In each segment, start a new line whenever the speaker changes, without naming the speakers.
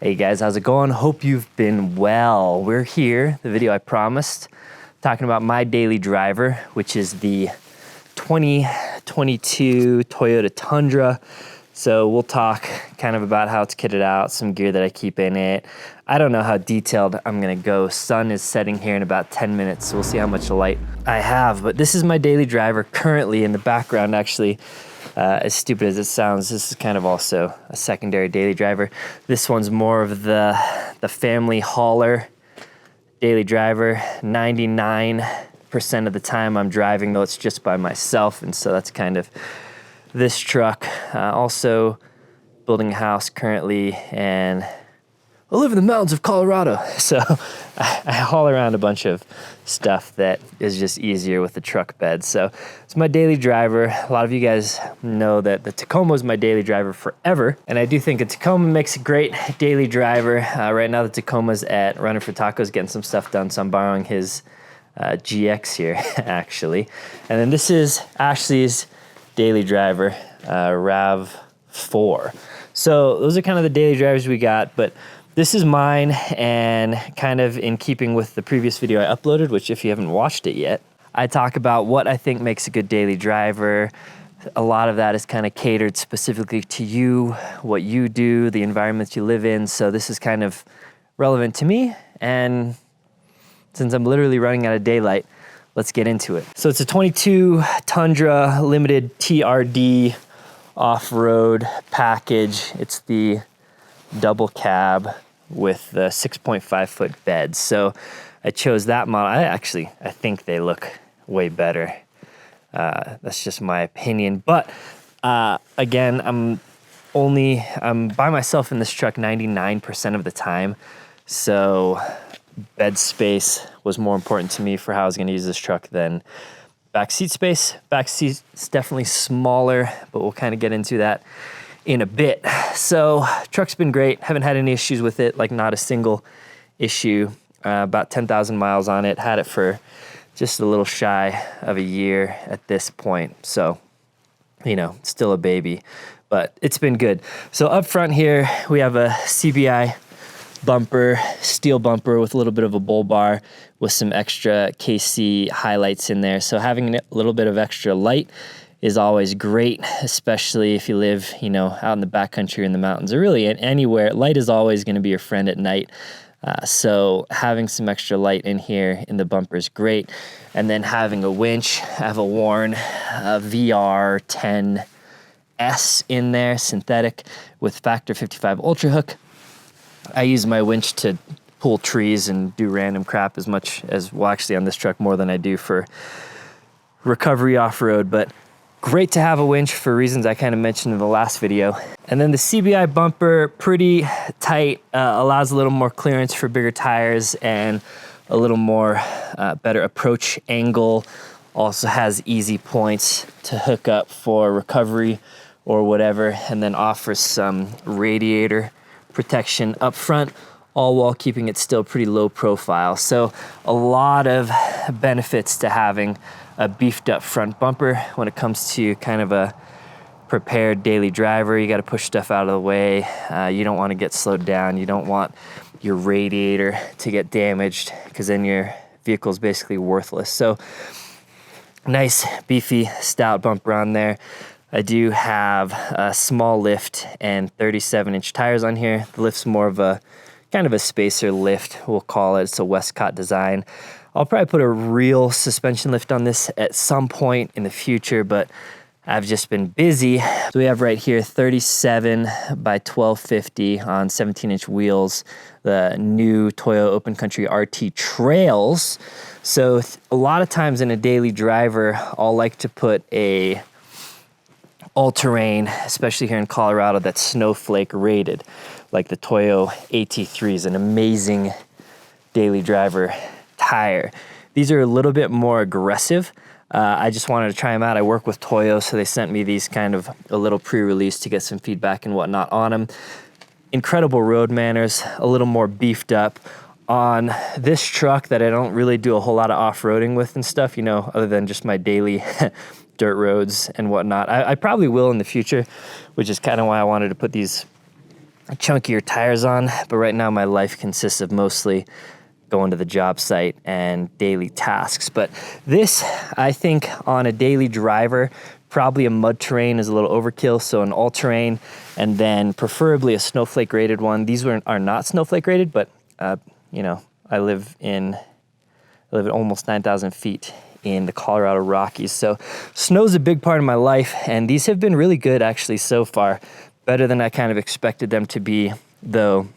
Hey guys, how's it going? Hope you've been well. We're here, the video I promised, talking about my daily driver, which is the 2022 Toyota Tundra. So we'll talk kind of about how it's kitted out, some gear that I keep in it. I don't know how detailed I'm gonna go. Sun is setting here in about 10 minutes, so we'll see how much light I have. But this is my daily driver currently in the background, actually. As stupid as it sounds, this is kind of also a secondary daily driver. This one's more of the family hauler daily driver. 99% of the time I'm driving, though, it's just by myself, and so that's kind of this truck. Also building a house currently, and I live in the mountains of Colorado, so I haul around a bunch of stuff that is just easier with the truck bed. So it's my daily driver. A lot of you guys know that the Tacoma is my daily driver forever, and I do think a Tacoma makes a great daily driver. Right now the Tacoma's at Running for Tacos getting some stuff done, so I'm borrowing his GX here, actually. And then this is Ashley's daily driver, RAV4. So those are kind of the daily drivers we got, but this is mine, and kind of in keeping with the previous video I uploaded, which if you haven't watched it yet, I talk about what I think makes a good daily driver. A lot of that is kind of catered specifically to you, what you do, the environment you live in. So this is kind of relevant to me, and since I'm literally running out of daylight, let's get into it. So it's a 22 Tundra limited TRD Offroad package. It's the double cab with the 6.5 foot bed. So I chose that model. I think they look way better. That's just my opinion. But again, I'm by myself in this truck 99% of the time. So bed space was more important to me for how I was going to use this truck than backseat space. Backseat's definitely smaller, but we'll kind of get into that in a bit. So truck's been great. Haven't had any issues with it, like not a single issue. About 10,000 miles on it. Had it for just a little shy of a year at this point. So, you know, still a baby, but it's been good. So up front here, we have a CBI bumper, steel bumper with a little bit of a bull bar with some extra KC highlights in there. So having a little bit of extra light is always great, especially if you live, you know, out in the backcountry or in the mountains, or really anywhere. Light is always going to be your friend at night. So having some extra light in here in the bumper is great. And then having a winch, I have a Warn VR10S in there, synthetic with Factor 55 Ultra Hook. I use my winch to pull trees and do random crap as much as, well, actually on this truck more than I do for recovery off-road, but great to have a winch for reasons I kind of mentioned in the last video. And then the CBI bumper, pretty tight, allows a little more clearance for bigger tires and a little more better approach angle. Also has easy points to hook up for recovery or whatever, and then offers some radiator protection up front, all while keeping it still pretty low profile. So a lot of benefits to having a beefed up front bumper when it comes to kind of a prepared daily driver. You got to push stuff out of the way. You don't want to get slowed down. You don't want your radiator to get damaged, because then your vehicle is basically worthless. So nice beefy stout bumper on there. I do have a small lift and 37-inch tires on here. The lift's more of a kind of a spacer lift, we'll call it. It's a Westcott design. I'll probably put a real suspension lift on this at some point in the future, but I've just been busy. So we have right here 37 by 1250 on 17-inch wheels, the new Toyo Open Country RT Trails. So a lot of times in a daily driver, I'll like to put a all-terrain, especially here in Colorado, that's snowflake rated, like the Toyo AT3 is an amazing daily driver tire. These are a little bit more aggressive. I just wanted to try them out. I work with Toyo, so they sent me these kind of a little pre-release to get some feedback and whatnot on them. Incredible road manners, a little more beefed up. On this truck that I don't really do a whole lot of off-roading with and stuff, you know, other than just my daily dirt roads and whatnot. I probably will in the future, which is kind of why I wanted to put these chunkier tires on, but right now my life consists of mostly going to the job site and daily tasks. But this, I think on a daily driver, probably a mud terrain is a little overkill, so an all-terrain, and then preferably a snowflake rated one. These are not snowflake rated, but you know, I live at almost 9,000 feet in the Colorado Rockies, so snow's a big part of my life, and these have been really good actually so far. Better than I kind of expected them to be, though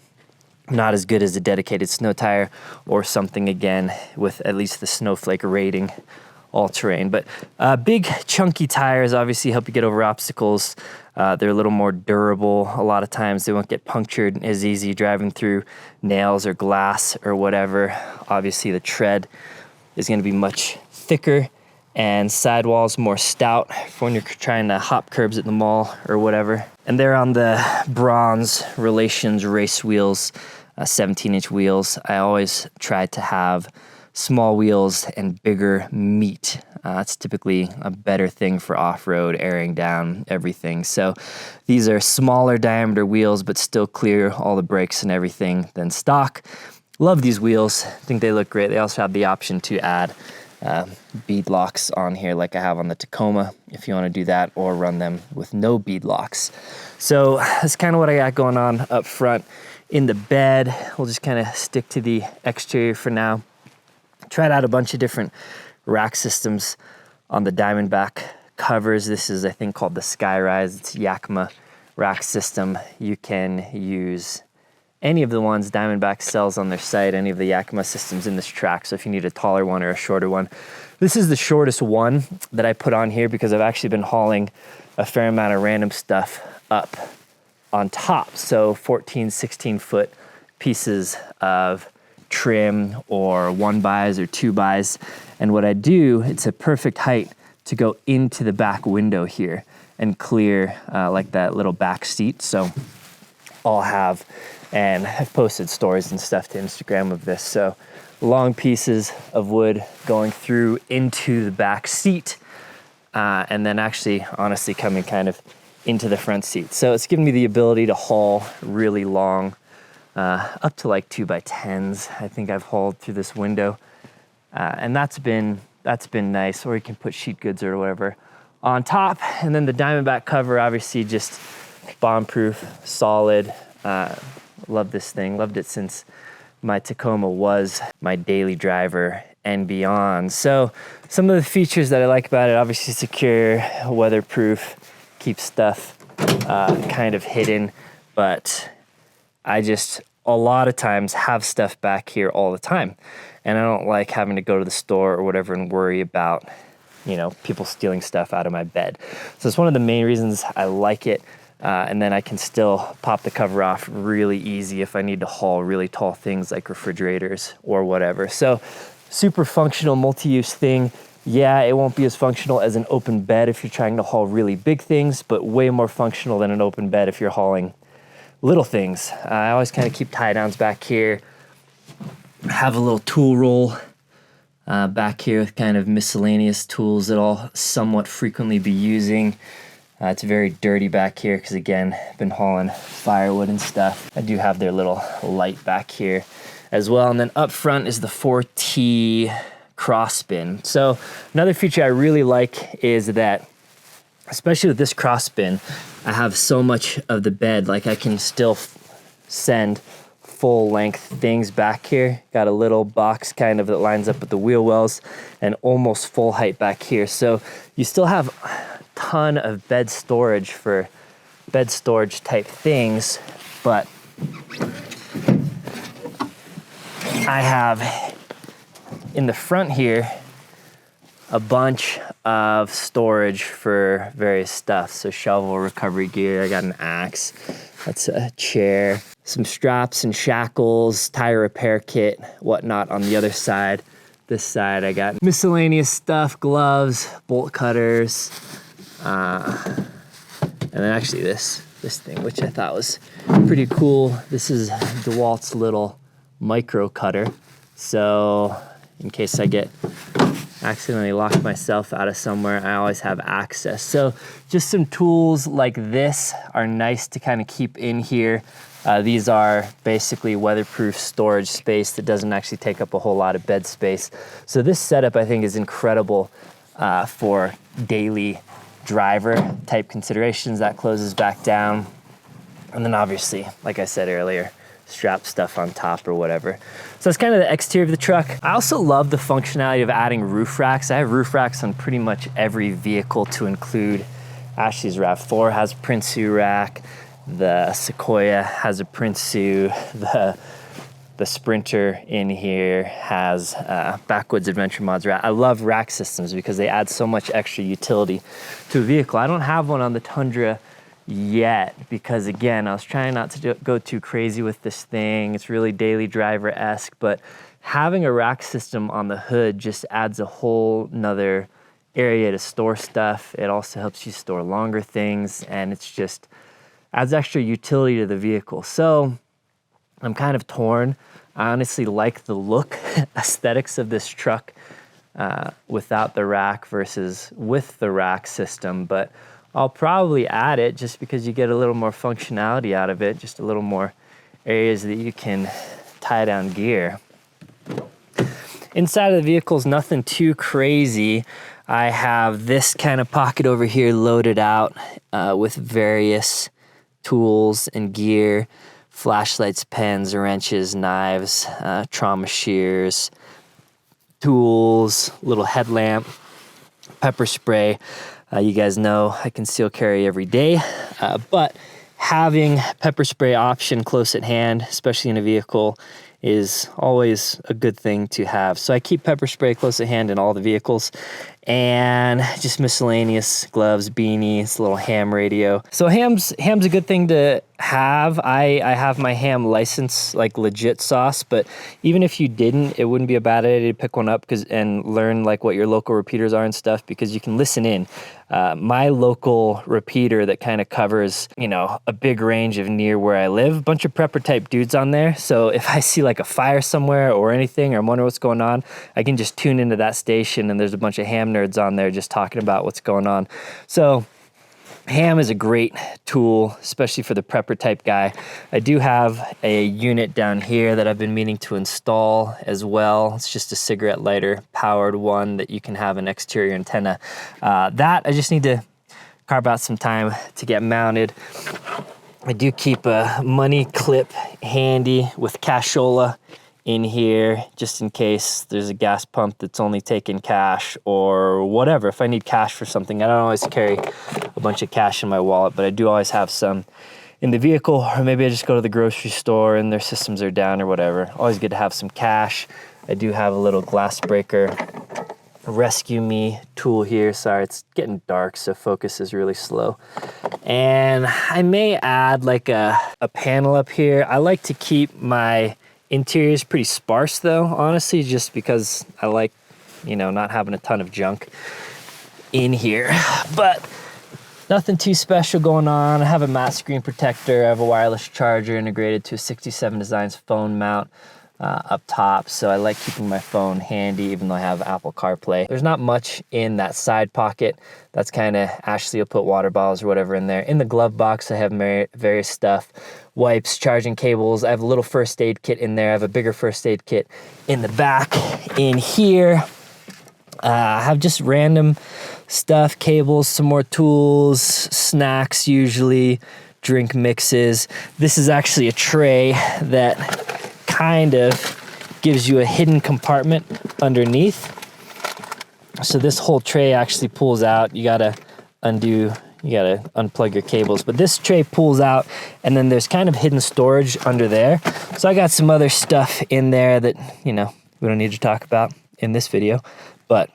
not as good as a dedicated snow tire or something, again, with at least the snowflake rating all-terrain. But big chunky tires obviously help you get over obstacles. They're a little more durable. A lot of times they won't get punctured as easy driving through nails or glass or whatever. Obviously the tread is going to be much thicker and sidewalls more stout for when you're trying to hop curbs at the mall or whatever. And they're on the bronze Relations race wheels, 17-inch wheels. I always try to have small wheels and bigger meat. It's typically a better thing for off-road, airing down everything. So these are smaller diameter wheels, but still clear all the brakes and everything than stock. Love these wheels. I think they look great. They also have the option to add bead locks on here like I have on the Tacoma if you want to do that, or run them with no bead locks. So that's kind of what I got going on up front. In the bed, we'll just kind of stick to the exterior for now. Tried out a bunch of different rack systems on the Diamondback covers. This is, I think, called the Skyrise. It's Yakima rack system. You can use any of the ones Diamondback sells on their site, any of the Yakima systems in this track. So if you need a taller one or a shorter one, this is the shortest one that I put on here because I've actually been hauling a fair amount of random stuff up on top. So 14, 16 foot pieces of trim or 1x or 2x. And what I do, it's a perfect height to go into the back window here and clear like that little back seat. So I'll have, and I've posted stories and stuff to Instagram of this. So long pieces of wood going through into the back seat, and then actually honestly coming kind of into the front seat. So it's given me the ability to haul really long, up to like 2x10s. I think I've hauled through this window, and that's been nice. Or you can put sheet goods or whatever on top. And then the Diamondback cover, obviously just bomb-proof, solid. Love this thing. Loved it since my Tacoma was my daily driver and beyond. So some of the features that I like about it, obviously secure, weatherproof, keeps stuff kind of hidden, but I just a lot of times have stuff back here all the time, and I don't like having to go to the store or whatever and worry about, you know, people stealing stuff out of my bed. So it's one of the main reasons I like it. And then I can still pop the cover off really easy if I need to haul really tall things like refrigerators or whatever. So super functional, multi-use thing. Yeah, it won't be as functional as an open bed if you're trying to haul really big things, but way more functional than an open bed if you're hauling little things. I always kind of keep tie downs back here. Have a little tool roll back here with kind of miscellaneous tools that I'll somewhat frequently be using. It's very dirty back here because, again, I've been hauling firewood and stuff. I do have their little light back here as well. And then up front is the 4T cross bin. So another feature I really like is that, especially with this cross bin, I have so much of the bed, like I can still send full length things back here. Got a little box kind of that lines up with the wheel wells and almost full height back here. So you still have ton of bed storage for bed storage type things, but I have in the front here a bunch of storage for various stuff. So shovel, recovery gear, I got an axe, that's a chair, some straps and shackles, tire repair kit, whatnot on the other side. This side I got miscellaneous stuff, gloves, bolt cutters, and then actually this thing, which I thought was pretty cool. This is DeWalt's little micro cutter. So in case I get accidentally locked myself out of somewhere, I always have access. So just some tools like this are nice to kind of keep in here. These are basically weatherproof storage space that doesn't actually take up a whole lot of bed space. So this setup I think is incredible for daily driver type considerations. That closes back down. And then obviously, like I said earlier, strap stuff on top or whatever. So that's kind of the exterior of the truck. I also love the functionality of adding roof racks. I have roof racks on pretty much every vehicle, to include Ashley's RAV4 has a Prinsu rack. The Sequoia has a Prinsu. The Sprinter in here has Backwoods Adventure Mods rack. I love rack systems because they add so much extra utility to a vehicle. I don't have one on the Tundra yet because, again, I was trying not to go too crazy with this thing. It's really daily driver-esque, but having a rack system on the hood just adds a whole nother area to store stuff. It also helps you store longer things, and it's just adds extra utility to the vehicle. So I'm kind of torn. I honestly like the look aesthetics of this truck without the rack versus with the rack system, but I'll probably add it just because you get a little more functionality out of it, just a little more areas that you can tie down gear. Inside of the vehicle is nothing too crazy. I have this kind of pocket over here loaded out with various tools and gear, flashlights, pens, wrenches, knives, trauma shears, tools, little headlamp, pepper spray. You guys know I conceal carry every day, but having pepper spray option close at hand, especially in a vehicle, is always a good thing to have. So I keep pepper spray close at hand in all the vehicles, and just miscellaneous gloves, beanies, little ham radio. So ham's a good thing to have. I have my ham license, like legit sauce, but even if you didn't, it wouldn't be a bad idea to pick one up and learn like what your local repeaters are and stuff, because you can listen in. My local repeater that kind of covers, a big range of near where I live, a bunch of prepper type dudes on there. So if I see like a fire somewhere or anything, or I'm wondering what's going on, I can just tune into that station and there's a bunch of ham nerds on there just talking about what's going on. So ham is a great tool, especially for the prepper type guy. I do have a unit down here that I've been meaning to install as well. It's just a cigarette lighter powered one that you can have an exterior antenna. That I just need to carve out some time to get mounted. I do keep a money clip handy with cashola in here, just in case there's a gas pump that's only taking cash or whatever. If I need cash for something, I don't always carry a bunch of cash in my wallet, but I do always have some in the vehicle, or maybe I just go to the grocery store and their systems are down or whatever. Always good to have some cash. I do have a little glass breaker rescue me tool here. Sorry, it's getting dark, so focus is really slow. And I may add like a panel up here. I like to keep my interiors pretty sparse though, honestly, just because I like, not having a ton of junk in here. But nothing too special going on. I have a matte screen protector. I have a wireless charger integrated to a 67 Designs phone mount up top. So I like keeping my phone handy, even though I have Apple CarPlay. There's not much in that side pocket. That's kind of, Ashley will put water bottles or whatever in there. In the glove box, I have various stuff. Wipes, charging cables. I have a little first aid kit in there. I have a bigger first aid kit in the back. In here, I have just random stuff, cables, some more tools, snacks usually, drink mixes. This is actually a tray that kind of gives you a hidden compartment underneath. So this whole tray actually pulls out. You gotta unplug your cables, but this tray pulls out, and then there's kind of hidden storage under there. So I got some other stuff in there that, we don't need to talk about in this video, but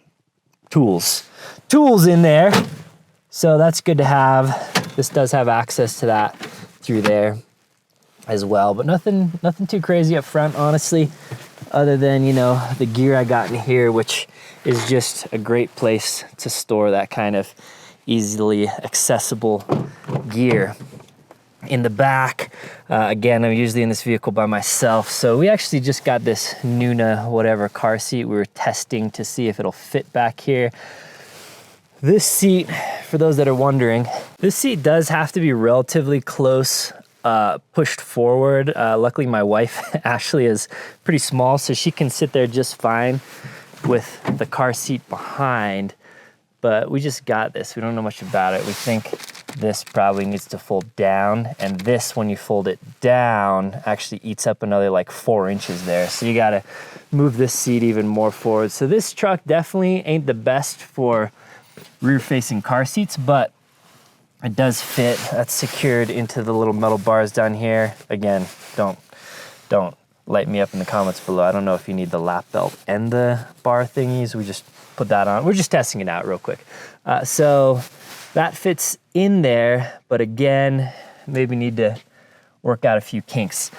tools in there. So that's good to have. This does have access to that through there as well, but nothing too crazy up front, honestly, other than, the gear I got in here, which is just a great place to store that kind of easily accessible gear. In the back, again, I'm usually in this vehicle by myself, so we actually just got this Nuna whatever car seat. We were testing to see if it'll fit back here. This seat, for those that are wondering, this seat does have to be relatively close pushed forward. Luckily, my wife, Ashley, is pretty small, so she can sit there just fine with the car seat behind. But we just got this. We don't know much about it. We think this probably needs to fold down, and this, when you fold it down, actually eats up another like 4 inches there. So you gotta move this seat even more forward. So this truck definitely ain't the best for rear-facing car seats, but it does fit. That's secured into the little metal bars down here. Again, don't light me up in the comments below. I don't know if you need the lap belt and the bar thingies. We just put that on. We're just testing it out real quick. So that fits in there, but again, maybe need to work out a few kinks.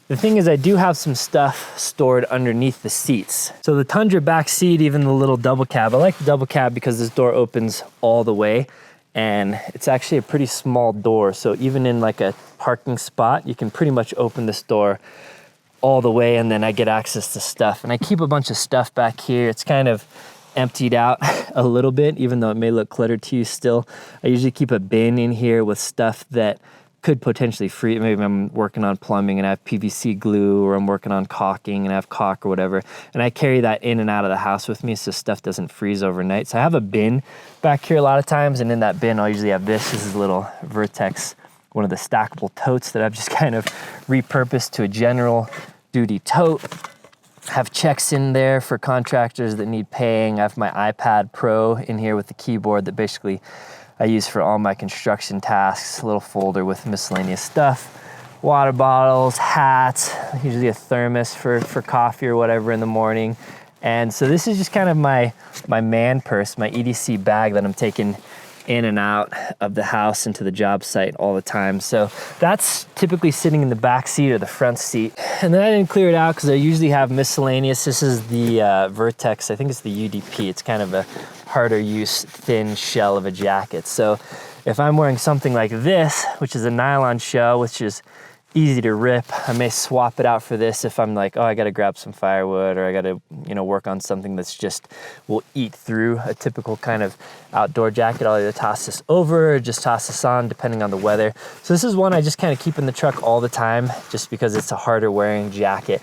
The thing is, I do have some stuff stored underneath the seats. So the Tundra back seat, even the little double cab, I like the double cab because this door opens all the way, and it's actually a pretty small door. So even in like a parking spot, you can pretty much open this door all the way, and then I get access to stuff. And I keep a bunch of stuff back here. It's kind of emptied out a little bit, even though it may look cluttered to you still. I usually keep a bin in here with stuff that could potentially freeze. Maybe I'm working on plumbing and I have PVC glue, or I'm working on caulking and I have caulk or whatever. And I carry that in and out of the house with me so stuff doesn't freeze overnight. So I have a bin back here a lot of times, and in that bin I'll usually have this. This is a little Vertex, one of the stackable totes that I've just kind of repurposed to a general duty tote. Have checks in there for contractors that need paying. I have my iPad Pro in here with the keyboard that basically I use for all my construction tasks. A little folder with miscellaneous stuff, water bottles, hats, usually a thermos for coffee or whatever in the morning. And so this is just kind of my man purse, my EDC bag that I'm taking in and out of the house into the job site all the time. So that's typically sitting in the back seat or the front seat. And then I didn't clear it out because I usually have miscellaneous. This is the Vertex, I think it's the UDP. It's kind of a harder use, thin shell of a jacket. So if I'm wearing something like this, which is a nylon shell, which is easy to rip, I may swap it out for this if I'm like, oh, I gotta grab some firewood, or I gotta, work on something that's just will eat through a typical kind of outdoor jacket. I'll either toss this over or just toss this on depending on the weather. So this is one I just kind of keep in the truck all the time just because it's a harder wearing jacket.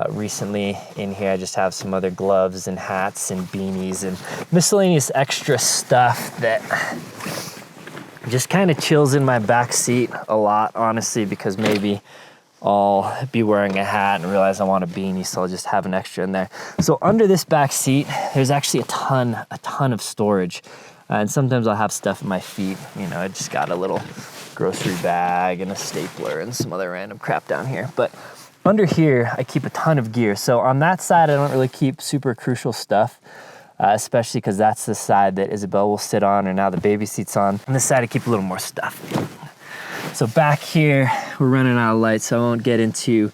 Recently in here I just have some other gloves and hats and beanies and miscellaneous extra stuff that just kind of chills in my back seat a lot, honestly, because maybe I'll be wearing a hat and realize I want a beanie, so I'll just have an extra in there. So under this back seat, there's actually a ton of storage. And sometimes I'll have stuff at my feet. I just got a little grocery bag and a stapler and some other random crap down here. But under here, I keep a ton of gear. So on that side, I don't really keep super crucial stuff. Especially because that's the side that Isabel will sit on, or now the baby seat's on. On this side, I keep a little more stuff. So back here, we're running out of light, so I won't get into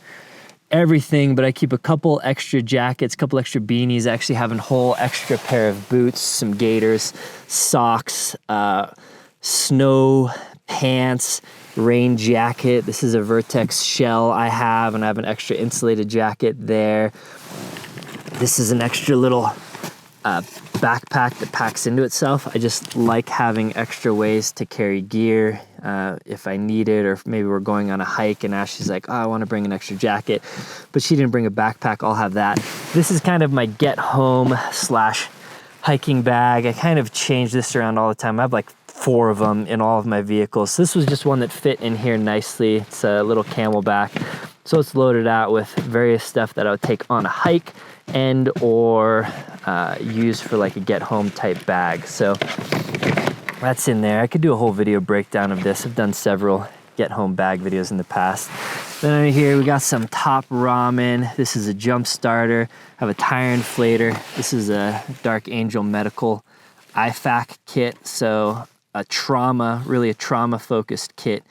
everything, but I keep a couple extra jackets, couple extra beanies. I actually have a whole extra pair of boots, some gaiters, socks, snow pants, rain jacket. This is a Vertex shell I have, and I have an extra insulated jacket there. This is an extra little backpack that packs into itself. I just like having extra ways to carry gear if I need it, or if maybe we're going on a hike and Ashley's like, oh, I want to bring an extra jacket, but she didn't bring a backpack. I'll have that. This is kind of my get home / hiking bag. I kind of change this around all the time. I have like 4 of them in all of my vehicles. So this was just one that fit in here nicely. It's a little camelback. So it's loaded out with various stuff that I would take on a hike and or use for like a get home type bag. So that's in there. I could do a whole video breakdown of this. I've done several get home bag videos in the past. Then over here we got some top ramen. This is a jump starter. I have a tire inflator. This is a Dark Angel Medical IFAC kit. So a trauma focused kit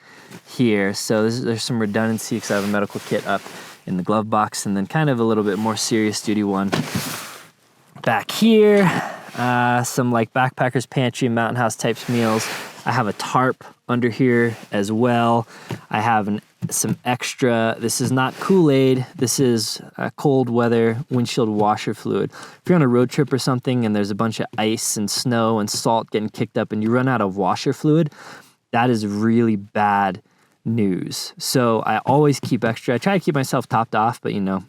here. So there's some redundancy because I have a medical kit up in the glove box, and then kind of a little bit more serious duty one back here. Some like backpackers pantry, mountain house types meals. I have a tarp under here as well. I have some extra, this is not Kool-Aid, this is cold weather windshield washer fluid. If you're on a road trip or something and there's a bunch of ice and snow and salt getting kicked up and you run out of washer fluid, that is really bad news. So I always keep extra. I try to keep myself topped off, but you know,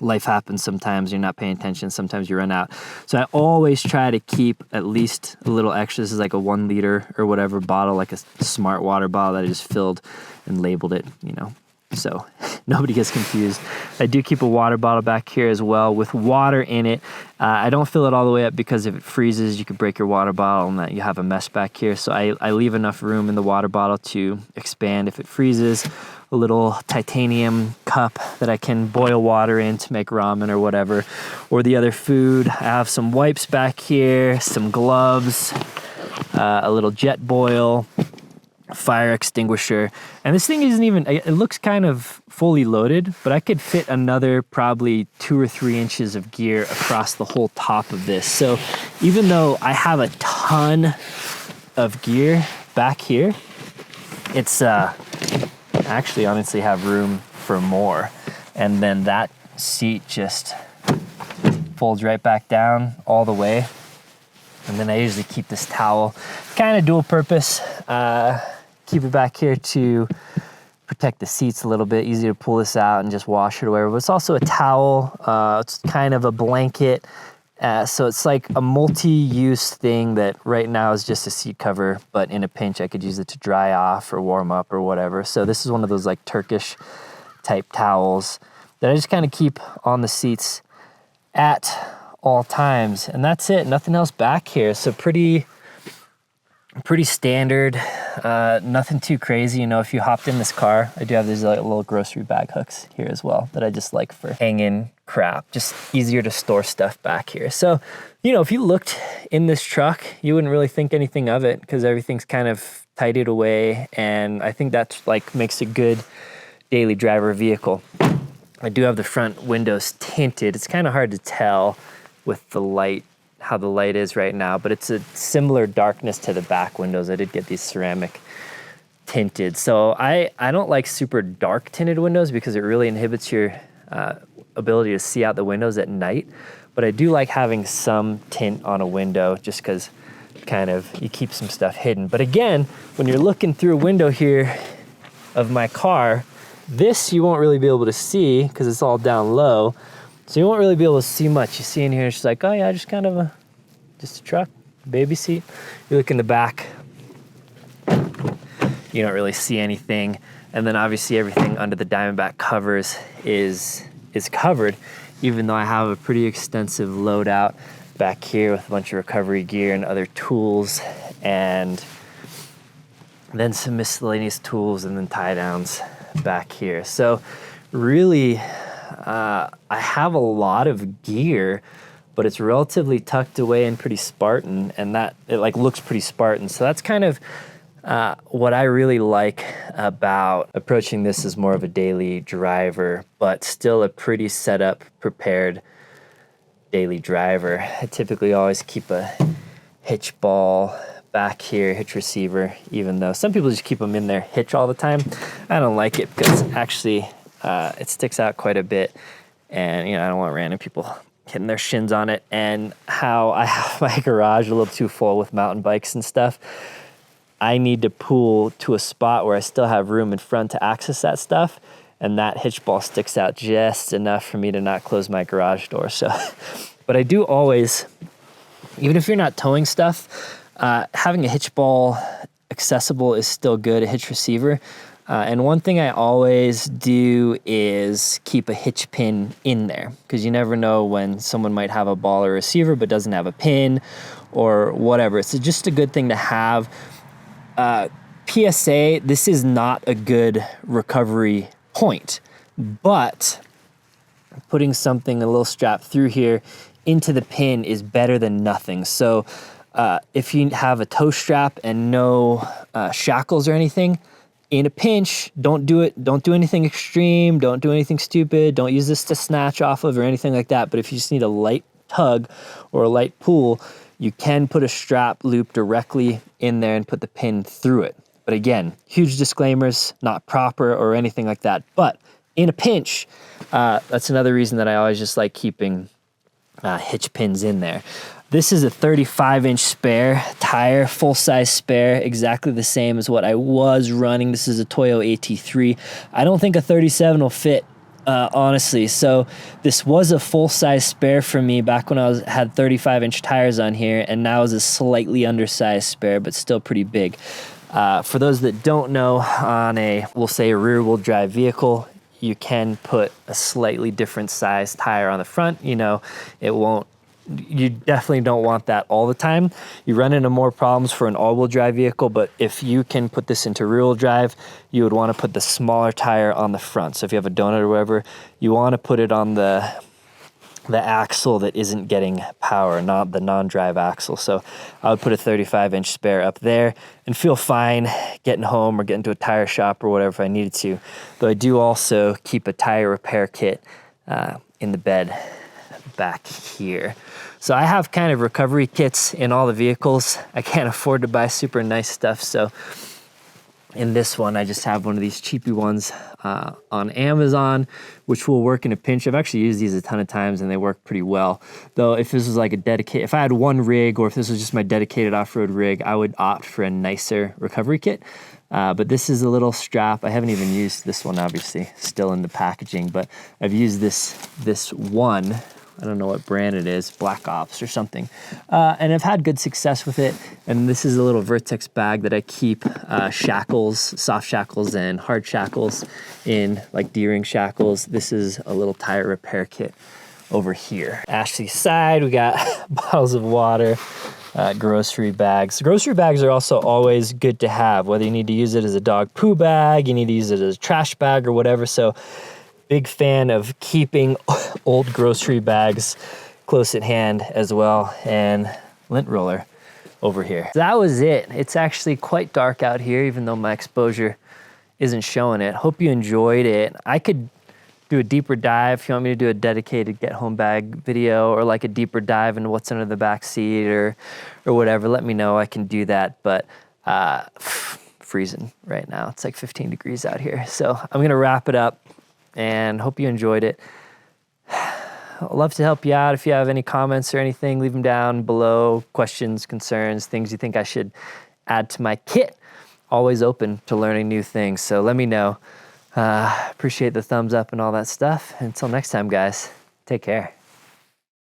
life happens sometimes. You're not paying attention. Sometimes you run out. So I always try to keep at least a little extra. This is like a 1 liter or whatever bottle, like a smart water bottle that I just filled and labeled it, you know, so nobody gets confused. I do keep a water bottle back here as well with water in it. I don't fill it all the way up because if it freezes, you could break your water bottle and that you have a mess back here. So I leave enough room in the water bottle to expand if it freezes. A little titanium cup that I can boil water in to make ramen or whatever, or the other food. I have some wipes back here, some gloves, a little jet boil, fire extinguisher. And this thing isn't even, it looks kind of fully loaded, but I could fit another probably 2 or 3 inches of gear across the whole top of this. So even though I have a ton of gear back here, it's actually honestly have room for more. And then that seat just folds right back down all the way. And then I usually keep this towel, kind of dual purpose. Keep it back here to protect the seats a little bit. Easy to pull this out and just wash it away. But it's also a towel. It's kind of a blanket. So it's like a multi-use thing that right now is just a seat cover, but in a pinch I could use it to dry off or warm up or whatever. So this is one of those like Turkish type towels that I just kind of keep on the seats at all times. And that's it, nothing else back here. So pretty standard, nothing too crazy. You know, if you hopped in this car, I do have these like little grocery bag hooks here as well that I just like for hanging crap, just easier to store stuff back here. So, you know, if you looked in this truck, you wouldn't really think anything of it because everything's kind of tidied away. And I think that's like makes a good daily driver vehicle. I do have the front windows tinted. It's kind of hard to tell with the light, how the light is right now, but it's a similar darkness to the back windows. I did get these ceramic tinted. So I don't like super dark tinted windows because it really inhibits your ability to see out the windows at night. But I do like having some tint on a window just because kind of you keep some stuff hidden. But again, when you're looking through a window here of my car, this you won't really be able to see because it's all down low. So you won't really be able to see much. You see in here, it's just like, oh yeah, just kind of just a truck, baby seat. You look in the back, you don't really see anything. And then obviously everything under the Diamondback covers is covered, even though I have a pretty extensive loadout back here with a bunch of recovery gear and other tools, and then some miscellaneous tools and then tie downs back here. So really, I have a lot of gear, but it's relatively tucked away and pretty Spartan, and that it like looks pretty Spartan. So that's kind of what I really like about approaching this as more of a daily driver, but still a pretty set up, prepared daily driver. I typically always keep a hitch ball back here, hitch receiver, even though some people just keep them in their hitch all the time. I don't like it because actually it sticks out quite a bit, and you know, I don't want random people hitting their shins on it. And how I have my garage a little too full with mountain bikes and stuff, I need to pull to a spot where I still have room in front to access that stuff, and that hitch ball sticks out just enough for me to not close my garage door. So, but I do always, even if you're not towing stuff, having a hitch ball accessible is still good, a hitch receiver. And one thing I always do is keep a hitch pin in there, because you never know when someone might have a ball or receiver but doesn't have a pin or whatever. It's just a good thing to have. PSA, this is not a good recovery point, but putting something, a little strap through here into the pin is better than nothing. So if you have a tow strap and no shackles or anything, in a pinch, don't do it. Don't do anything extreme. Don't do anything stupid. Don't use this to snatch off of or anything like that. But if you just need a light tug or a light pull, you can put a strap loop directly in there and put the pin through it. But again, huge disclaimers, not proper or anything like that. But in a pinch, that's another reason that I always just like keeping hitch pins in there. This is a 35-inch spare tire, full-size spare, exactly the same as what I was running. This is a Toyo AT3. I don't think a 37 will fit, honestly. So this was a full-size spare for me back when I had 35-inch tires on here, and now is a slightly undersized spare, but still pretty big. For those that don't know, on we'll say a rear-wheel drive vehicle, you can put a slightly different size tire on the front. You know, you definitely don't want that all the time. You run into more problems for an all-wheel drive vehicle, but if you can put this into rear-wheel drive, you would want to put the smaller tire on the front. So if you have a donut or whatever, you want to put it on the axle that isn't getting power, not the non-drive axle. So I would put a 35-inch spare up there and feel fine getting home or getting to a tire shop or whatever if I needed to. Though I do also keep a tire repair kit in the bed back here. So I have kind of recovery kits in all the vehicles. I can't afford to buy super nice stuff, so in this one, I just have one of these cheapy ones on Amazon, which will work in a pinch. I've actually used these a ton of times and they work pretty well. Though if this was like if I had one rig or if this was just my dedicated off-road rig, I would opt for a nicer recovery kit. But this is a little strap. I haven't even used this one, obviously, still in the packaging, but I've used this one. I don't know what brand it is, Black Ops or something. And I've had good success with it. And this is a little Vertex bag that I keep shackles, soft shackles and hard shackles in, like D-ring shackles. This is a little tire repair kit over here. Ashley's side, we got bottles of water, grocery bags. Grocery bags are also always good to have, whether you need to use it as a dog poo bag, you need to use it as a trash bag or whatever. So big fan of keeping old grocery bags close at hand as well, and lint roller over here. That was it. It's actually quite dark out here, even though my exposure isn't showing it. Hope you enjoyed it. I could do a deeper dive if you want me to do a dedicated get home bag video, or like a deeper dive into what's under the back seat or whatever. Let me know. I can do that, but freezing right now. It's like 15 degrees out here. So I'm gonna wrap it up and hope you enjoyed it. I'd love to help you out. If you have any comments or anything, leave them down below. Questions, concerns, things you think I should add to my kit. Always open to learning new things, so let me know. Appreciate the thumbs up and all that stuff. Until next time, guys, take care.